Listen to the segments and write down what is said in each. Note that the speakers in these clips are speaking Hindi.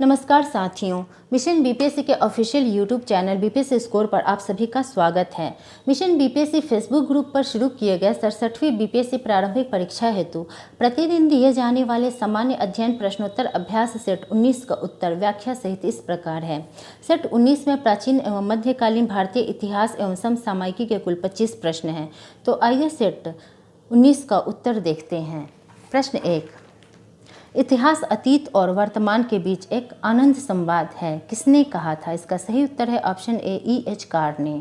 नमस्कार साथियों, मिशन बीपीएससी के official YouTube channel BPSC score पर आप सभी का स्वागत है। मिशन बीपीएससी फेसबुक ग्रुप पर शुरू किए गए 67वीं बीपीएससी प्रारंभिक परीक्षा हेतु प्रतिदिन दिए जाने वाले सामान्य अध्ययन प्रश्नोत्तर अभ्यास सेट 19 का उत्तर व्याख्या सहित इस प्रकार है। सेट 19 में प्राचीन एवं मध्यकालीन भारतीय इतिहास एवं समसामयिकी के कुल 25 प्रश्न हैं। तो आइए सेट 19 का उत्तर देखते हैं। प्रश्न 1, इतिहास अतीत और वर्तमान के बीच एक आनंद संवाद है, किसने कहा था? इसका सही उत्तर है ऑप्शन ए, E.H. कार ने।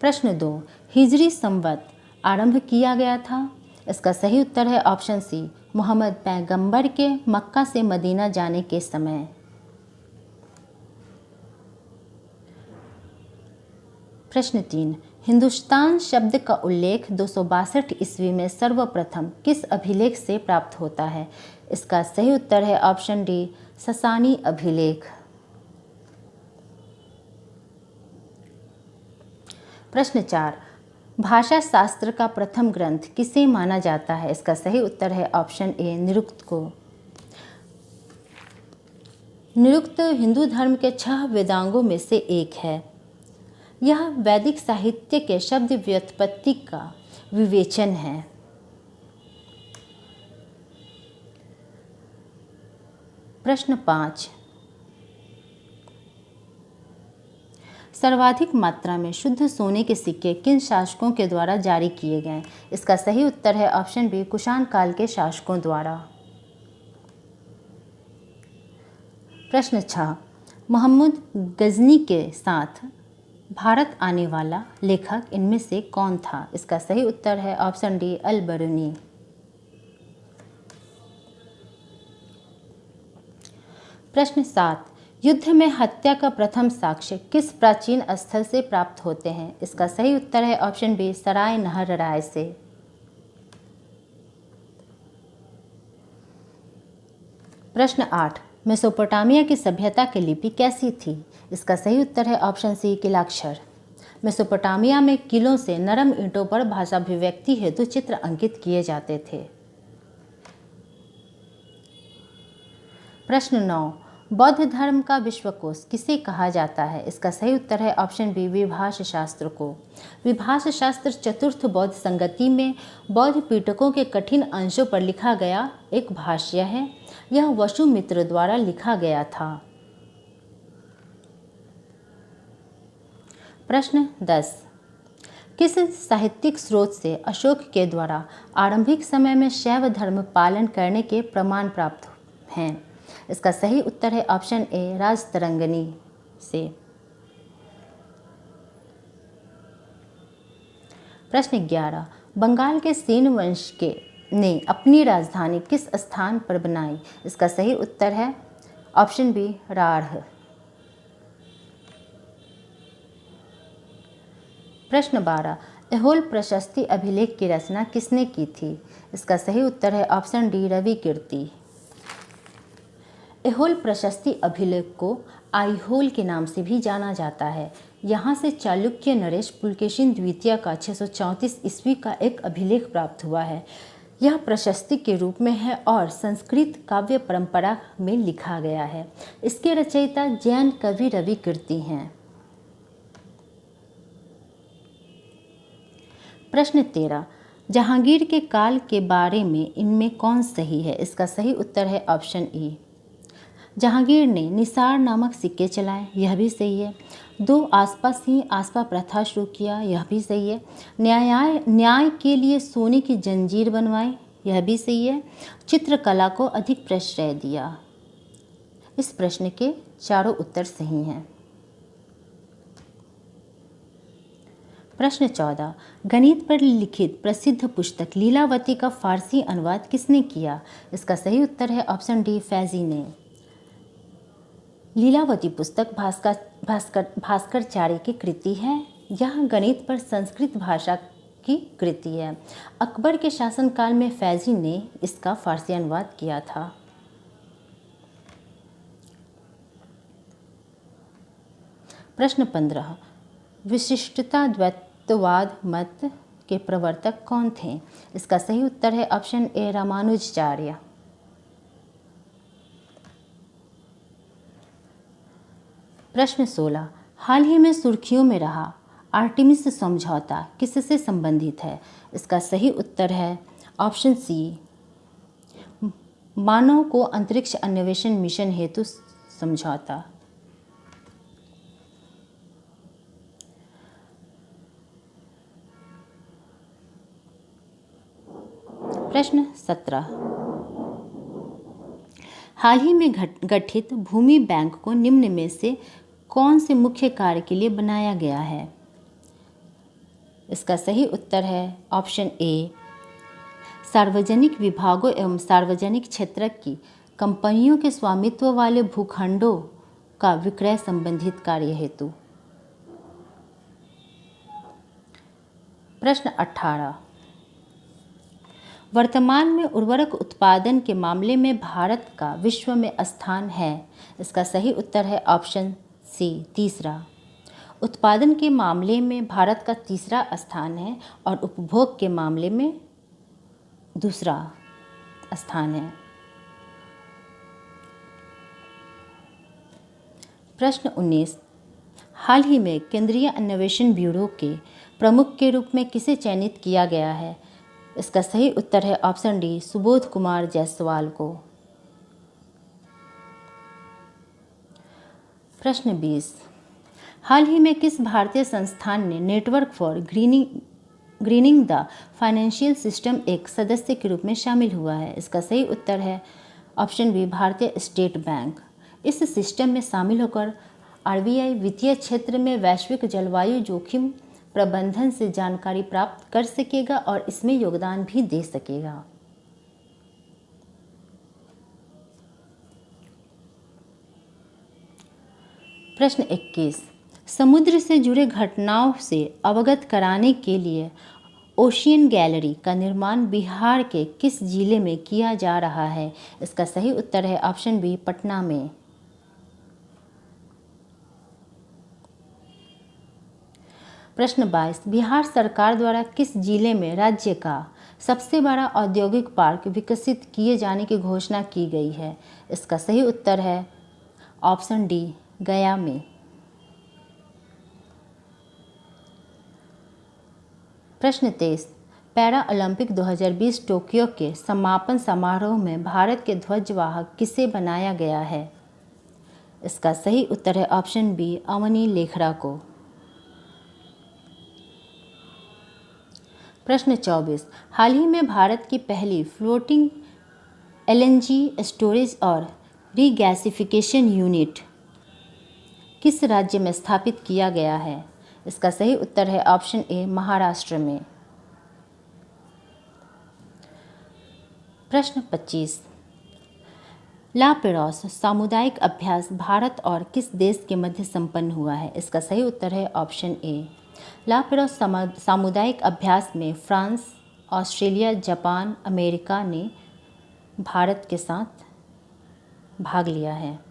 प्रश्न 2, हिजरी संवत आरंभ किया गया था? इसका सही उत्तर है ऑप्शन सी, मोहम्मद पैगंबर के मक्का से मदीना जाने के समय। प्रश्न 3, हिंदुस्तान शब्द का उल्लेख 262 ईस्वी में सर्वप्रथम किस अभिलेख से प्राप्त होता है? इसका सही उत्तर है ऑप्शन डी, ससानी अभिलेख। प्रश्न 4, भाषा शास्त्र का प्रथम ग्रंथ किसे माना जाता है? इसका सही उत्तर है ऑप्शन ए, निरुक्त को। निरुक्त हिंदू धर्म के 6 वेदांगों में से एक है। यह वैदिक साहित्य के शब्द व्युत्पत्ति का विवेचन है। प्रश्न 5, सर्वाधिक मात्रा में शुद्ध सोने के सिक्के किन शासकों के द्वारा जारी किए गए? इसका सही उत्तर है ऑप्शन बी, कुषाण काल के शासकों द्वारा। प्रश्न 6, मोहम्मद गजनी के साथ भारत आने वाला लेखक इनमें से कौन था? इसका सही उत्तर है ऑप्शन डी, अल बरूनी। प्रश्न 7, युद्ध में हत्या का प्रथम साक्ष्य किस प्राचीन स्थल से प्राप्त होते हैं? इसका सही उत्तर है ऑप्शन बी, सराय नहर राय से। प्रश्न 8, मेसोपोटामिया की सभ्यता की लिपि कैसी थी? इसका सही उत्तर है ऑप्शन सी, किलाक्षर। मेसोपोटामिया में किलों से नरम ईंटों पर भाषाभिव्यक्ति हेतु चित्र अंकित किए जाते थे। प्रश्न 9, बौद्ध धर्म का विश्वकोश किसे कहा जाता है? इसका सही उत्तर है ऑप्शन बी, विभाष शास्त्र को। विभाष शास्त्र चतुर्थ बौद्ध संगति में बौद्ध पीठकों के कठिन अंशों पर लिखा गया एक भाष्य है। यह वसुमित्र द्वारा लिखा गया था। प्रश्न 10, किस साहित्यिक स्रोत से अशोक के द्वारा आरंभिक समय में शैव धर्म पालन करने के प्रमाण प्राप्त हैं? इसका सही उत्तर है ऑप्शन ए, राजतरंगिणी से। प्रश्न 11, बंगाल के सेन वंश के ने अपनी राजधानी किस स्थान पर बनाई? इसका सही उत्तर है ऑप्शन बी, राढ़। प्रश्न 12, ऐहोल प्रशस्ति अभिलेख की रचना किसने की थी? इसका सही उत्तर है ऑप्शन डी, रवि कीर्ति। ऐहोल प्रशस्ति अभिलेख को आईहोल के नाम से भी जाना जाता है। यहाँ से चालुक्य नरेश पुलकेशिन द्वितीय का 634 ईस्वी का एक अभिलेख प्राप्त हुआ है। यह प्रशस्ति के रूप में है और संस्कृत काव्य परंपरा में लिखा गया है। इसके रचयिता जैन कवि रवि कीर्ति हैं। प्रश्न 13, जहांगीर के काल के बारे में इनमें कौन सही है? इसका सही उत्तर है ऑप्शन ई, जहांगीर ने निसार नामक सिक्के चलाए, यह भी सही है। 2 आसपा सिंह आसपा प्रथा शुरू किया, यह भी सही है। न्याय के लिए सोने की जंजीर बनवाई, यह भी सही है। चित्रकला को अधिक प्रश्रय दिया। इस प्रश्न के चारों उत्तर सही हैं। प्रश्न 14, गणित पर लिखित प्रसिद्ध पुस्तक लीलावती का फारसी अनुवाद किसने किया? इसका सही उत्तर है ऑप्शन डी, फैजी ने। लीलावती पुस्तक भास्कराचार्य की कृति है। यह गणित पर संस्कृत भाषा की कृति है। अकबर के शासनकाल में फैजी ने इसका फारसी अनुवाद किया था। प्रश्न 15, विशिष्टता द्वैतवाद मत के प्रवर्तक कौन थे? इसका सही उत्तर है ऑप्शन ए, रामानुजाचार्य। प्रश्न 16, हाल ही में सुर्खियों में रहा आर्टेमिस समझौता किससे संबंधित है? इसका सही उत्तर है ऑप्शन सी, मानव को अंतरिक्ष अन्वेषण मिशन हेतु समझौता। प्रश्न 17, हाल ही में गठित भूमि बैंक को निम्न में से कौन से मुख्य कार्य के लिए बनाया गया है? इसका सही उत्तर है ऑप्शन ए, सार्वजनिक विभागों एवं सार्वजनिक क्षेत्र की कंपनियों के स्वामित्व वाले भूखंडों का विक्रय संबंधित कार्य हेतु। प्रश्न 18, वर्तमान में उर्वरक उत्पादन के मामले में भारत का विश्व में स्थान है? इसका सही उत्तर है ऑप्शन सी, तीसरा। उत्पादन के मामले में भारत का तीसरा स्थान है और उपभोग के मामले में दूसरा स्थान है। प्रश्न 19, हाल ही में केंद्रीय अन्वेषण ब्यूरो के प्रमुख के रूप में किसे चयनित किया गया है? इसका सही उत्तर है ऑप्शन डी, सुबोध कुमार जायसवाल को। प्रश्न 20, हाल ही में किस भारतीय संस्थान ने network for grinning the financial system एक सदस्य के रूप में शामिल हुआ है? इसका सही उत्तर है ऑप्शन बी, भारतीय स्टेट बैंक। इस सिस्टम में शामिल होकर आरबीआई वित्तीय क्षेत्र में वैश्विक जलवायु जोखिम प्रबंधन से जानकारी प्राप्त कर सकेगा और इसमें योगदान भी दे सकेगा। प्रश्न 21, समुद्र से जुड़े घटनाओं से अवगत कराने के लिए ओशियन गैलरी का निर्माण बिहार के किस जिले में किया जा रहा है? इसका सही उत्तर है ऑप्शन बी, पटना में। प्रश्न 22, बिहार सरकार द्वारा किस जिले में राज्य का सबसे बड़ा औद्योगिक पार्क विकसित किए जाने की घोषणा की गई है? इसका सही उत्तर है ऑप्शन डी, गया में। प्रश्न 23, पैरा ओलंपिक 2020 टोक्यो के समापन समारोह में भारत के ध्वजवाहक किसे बनाया गया है? इसका सही उत्तर है ऑप्शन बी, अवनी लेखरा को। प्रश्न 24, हाल ही में भारत की पहली फ्लोटिंग एलएनजी स्टोरेज और रीगैसिफिकेशन यूनिट किस राज्य में स्थापित किया गया है? इसका सही उत्तर है ऑप्शन ए, महाराष्ट्र में। प्रश्न 25, ला पेरोस सामुदायिक अभ्यास भारत और किस देश के मध्य संपन्न हुआ है? इसका सही उत्तर है ऑप्शन ए, ला पेरोस सामुदायिक अभ्यास में फ्रांस, ऑस्ट्रेलिया, जापान, अमेरिका ने भारत के साथ भाग लिया है।